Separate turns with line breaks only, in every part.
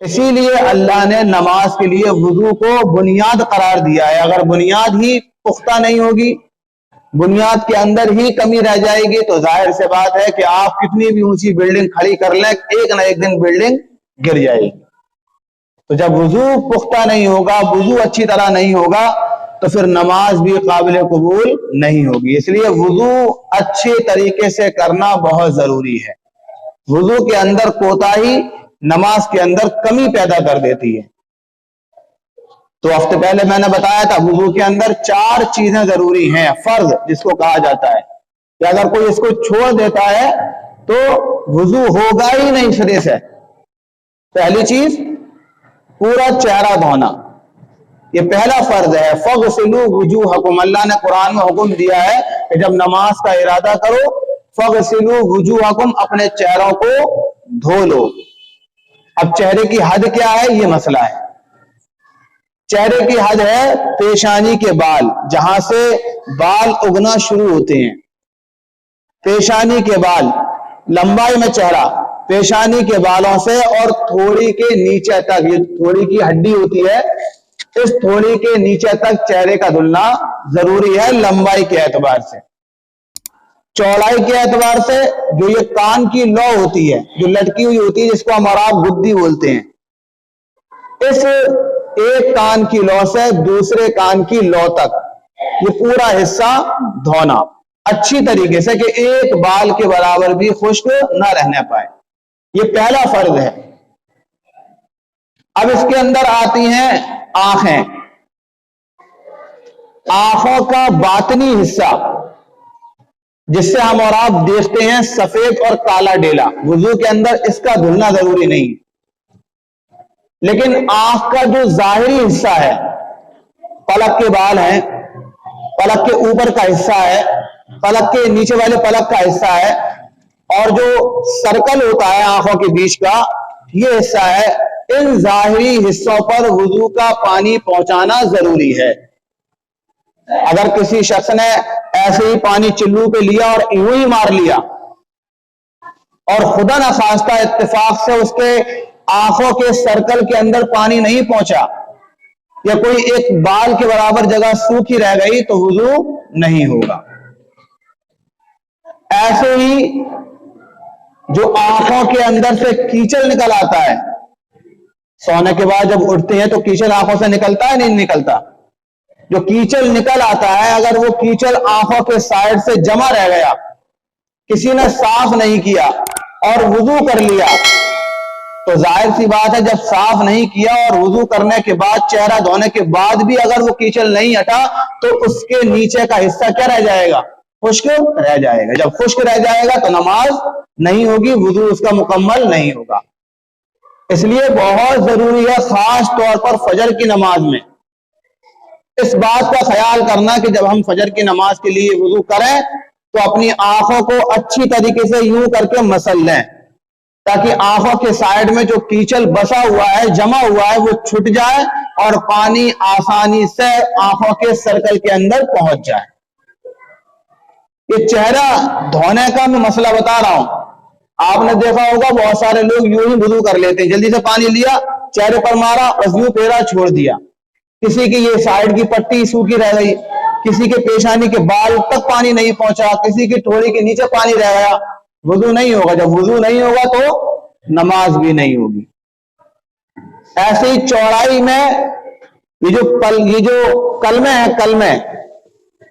اسی لیے اللہ نے نماز کے لیے وضو کو بنیاد قرار دیا ہے. اگر بنیاد ہی پختہ نہیں ہوگی، بنیاد کے اندر ہی کمی رہ جائے گی، تو ظاہر سے بات ہے کہ آپ کتنی بھی اونچی بلڈنگ کھڑی کر لیں، ایک نہ ایک دن بلڈنگ گر جائے گی. تو جب وضو پختہ نہیں ہوگا، وضو اچھی طرح نہیں ہوگا، تو پھر نماز بھی قابل قبول نہیں ہوگی. اس لیے وضو اچھے طریقے سے کرنا بہت ضروری ہے. وضو کے اندر کوتاہی نماز کے اندر کمی پیدا کر دیتی ہے. تو ہفتے پہلے میں نے بتایا تھا وضو کے اندر 4 چیزیں ضروری ہیں، فرض جس کو کہا جاتا ہے کہ اگر کوئی اس کو چھوڑ دیتا ہے تو وضو ہوگا ہی نہیں سرے سے. پہلی چیز پورا چہرہ دھونا، یہ پہلا فرض ہے. فَغْسِلُوا وُجُوهَكُمْ، اللہ نے قرآن میں حکم دیا ہے کہ جب نماز کا ارادہ کرو فَغْسِلُوا وُجُوهَكُمْ، اپنے چہروں کو دھو لو. اب چہرے کی حد کیا ہے، یہ مسئلہ ہے. چہرے کی حد ہے پیشانی کے بال، جہاں سے بال اگنا شروع ہوتے ہیں. پیشانی کے بال، لمبائی میں چہرہ پیشانی کے بالوں سے اور تھوڑی کے نیچے تک، یہ تھوڑی کی ہڈی ہوتی ہے، اس تھوڑی کے نیچے تک چہرے کا دھلنا ضروری ہے. لمبائی کے اعتبار سے، چوڑائی کے اعتبار سے جو یہ کان کی لو ہوتی ہے جو لٹکی ہوئی ہوتی ہے، جس کو ہم عرب گدی بولتے ہیں، اس ایک کان کی لو سے دوسرے کان کی لو تک یہ پورا حصہ دھونا اچھی طریقے سے کہ ایک بال کے برابر بھی خشک نہ رہنے پائے. یہ پہلا فرض ہے. اب اس کے اندر آتی ہیں آنکھیں. آنکھوں کا باطنی حصہ جس سے ہم اور آپ دیکھتے ہیں سفید اور کالا ڈیلا، وضو کے اندر اس کا دھلنا ضروری نہیں. لیکن آنکھ کا جو ظاہری حصہ ہے، پلک کے بال ہیں، پلک کے اوپر کا حصہ ہے، پلک کے نیچے والے پلک کا حصہ ہے، اور جو سرکل ہوتا ہے آنکھوں کے بیچ کا، یہ حصہ ہے. ان ظاہری حصوں پر وضو کا پانی پہنچانا ضروری ہے. اگر کسی شخص نے ایسے ہی پانی چلو پہ لیا اور یوں ہی مار لیا اور خدا نخواستہ اتفاق سے اس کے آنکھوں کے سرکل کے اندر پانی نہیں پہنچا، یا کوئی ایک بال کے برابر جگہ سوکھی رہ گئی، تو وضو نہیں ہوگا. ایسے ہی جو آنکھوں کے اندر سے کیچل نکل آتا ہے، سونے کے بعد جب اٹھتے ہیں تو کیچل آنکھوں سے نکلتا ہے نہیں نکلتا؟ جو کیچل نکل آتا ہے، اگر وہ کیچل آنکھوں کے سائڈ سے جمع رہ گیا، کسی نے صاف نہیں کیا اور وضو کر لیا، تو ظاہر سی بات ہے جب صاف نہیں کیا اور وضو کرنے کے بعد چہرہ دھونے کے بعد بھی اگر وہ کیچل نہیں ہٹا، تو اس کے نیچے کا حصہ کیا رہ جائے گا؟ خشک رہ جائے گا. جب خشک رہ جائے گا تو نماز نہیں ہوگی، وضو اس کا مکمل نہیں ہوگا. اس لیے بہت ضروری ہے خاص طور پر فجر کی نماز میں اس بات کا خیال کرنا کہ جب ہم فجر کی نماز کے لیے وضو کریں تو اپنی آنکھوں کو اچھی طریقے سے یوں کر کے مسل لیں، تاکہ آنکھوں کے سائڈ میں جو کیچل بسا ہوا ہے، جمع ہوا ہے، وہ چھٹ جائے اور پانی آسانی سے آنکھوں کے سرکل کے اندر پہنچ جائے. یہ چہرہ دھونے کا میں مسئلہ بتا رہا ہوں. آپ نے دیکھا ہوگا بہت سارے لوگ یوں ہی وضو کر لیتے ہیں، جلدی سے پانی لیا، چہرے پر مارا اور یوں پھیرا چھوڑ دیا. کسی کی یہ سائڈ کی پٹی سوکھی رہ گئی، کسی کے پیشانی کے بال تک پانی نہیں پہنچا، کسی کی تھوڑی کے نیچے پانی رہ گیا، وضو نہیں ہوگا. جب وضو نہیں ہوگا تو نماز بھی نہیں ہوگی. ایسے ہی چوڑائی میں یہ جو کلمے ہیں، کلمے،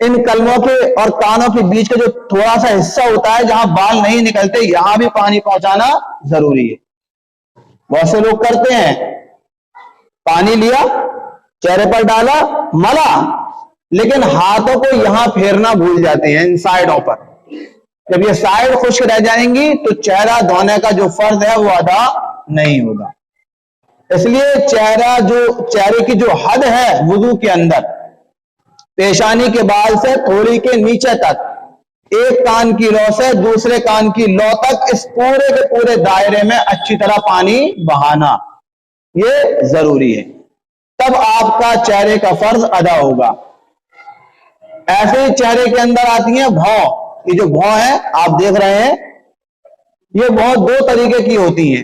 ان کلموں کے اور کانوں کے بیچ کا جو تھوڑا سا حصہ ہوتا ہے جہاں بال نہیں نکلتے، یہاں بھی پانی پہنچانا ضروری ہے. بہت سے لوگ کرتے ہیں، پانی لیا، چہرے پر ڈالا، ملا، لیکن ہاتھوں کو یہاں پھیرنا بھول جاتے ہیں ان سائڈوں پر. جب یہ سائڈ خشک رہ جائیں گی تو چہرہ دھونے کا جو فرض ہے وہ ادا نہیں ہوگا. اس لیے چہرے کی جو حد ہے وضو کے اندر، پیشانی کے بال سے تھوڑی کے نیچے تک، ایک کان کی لو سے دوسرے کان کی لو تک، اس پورے کے پورے دائرے میں اچھی طرح پانی بہانا یہ ضروری ہے. تب آپ کا چہرے کا فرض ادا ہوگا. ایسے ہی چہرے کے اندر آتی ہیں بھوں. یہ جو بھوں ہے آپ دیکھ رہے ہیں، یہ بھوں 2 طریقے کی ہوتی ہیں.